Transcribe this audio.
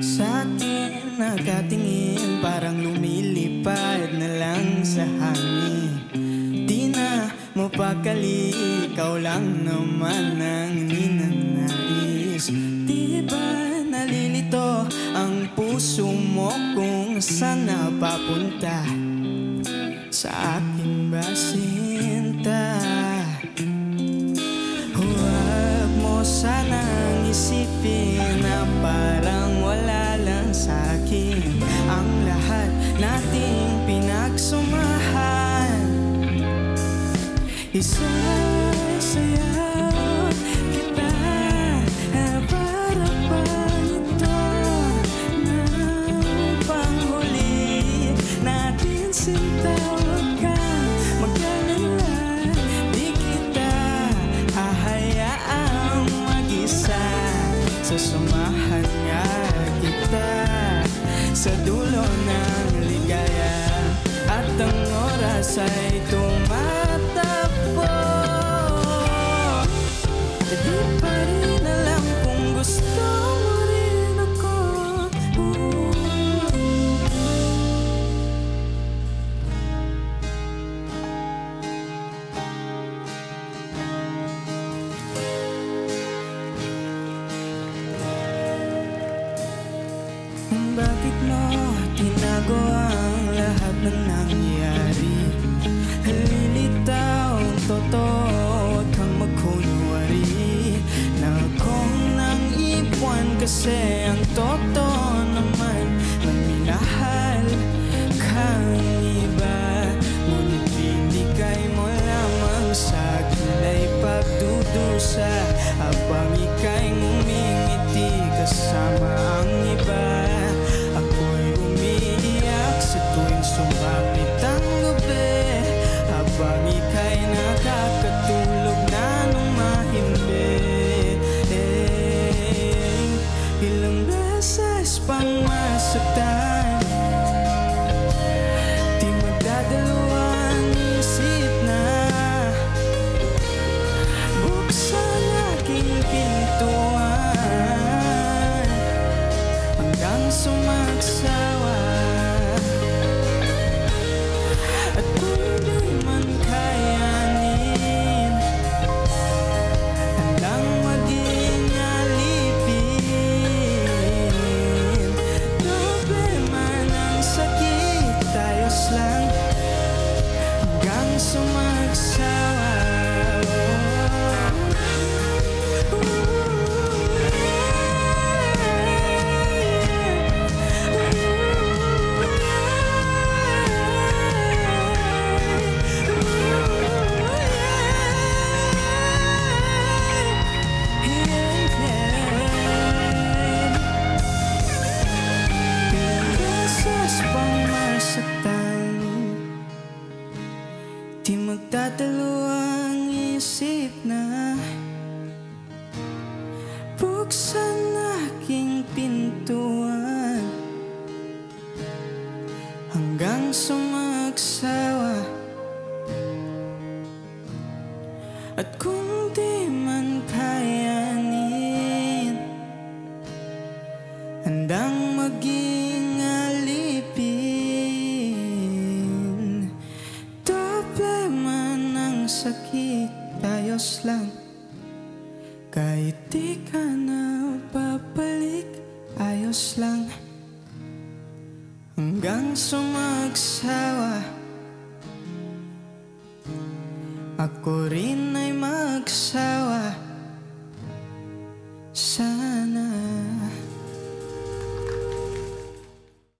Sa'kin nakatingin, parang lumilipad na lang sa hangin. Di na mo pakali, ikaw lang naman ang ninanais. Di ba nalilito ang puso mo kung saan napapunta? Sa akin ba sinta? Huwag mo sanang isipin na parang wala lang sa'kin ang lahat nating pinagsamahan. Isasayaw kita para bang ito na panghuli natin sinta. Huwag kang mag-alala, di kita hahayaang mag-isa. Sasamahan nga kita sa dulo ng ligaya, at ang oras ay tumatakbo. Di pa rin alam kung gusto mo rin ako. Bakit mo tinago ang lahat ng nangyari? Lilitaw ang totoo, huwag kang magkunwari na akong nang ipuan, kasi ang totoo naman na minahal kang iba. Ngunit binigay mo lamang sa'kin ay pagdudusa, habang ika'y ngumingiti kasama ang iba. Ako'y umiiyak sa tuwing sumapit ang gabi, habang ika'y nakakatulog na nung mahimbing. Ilang beses pang masaktan, di magdadalawang isip na buksan aking pintuan hanggang sumagsawa. At kung di man kayanin, handang maging alipin. Problema ng sakit, ayos lang hanggang sumagsawa. Di magdadalawang isip na buksan aking pintuan hanggang sumagsawa. At kung di man kayanin, handang maging alipin. Problema ng sakit, ayos lang kahit di ka na babalik. Ayos lang hanggang sumagsawa. Ako rin ay magsawa.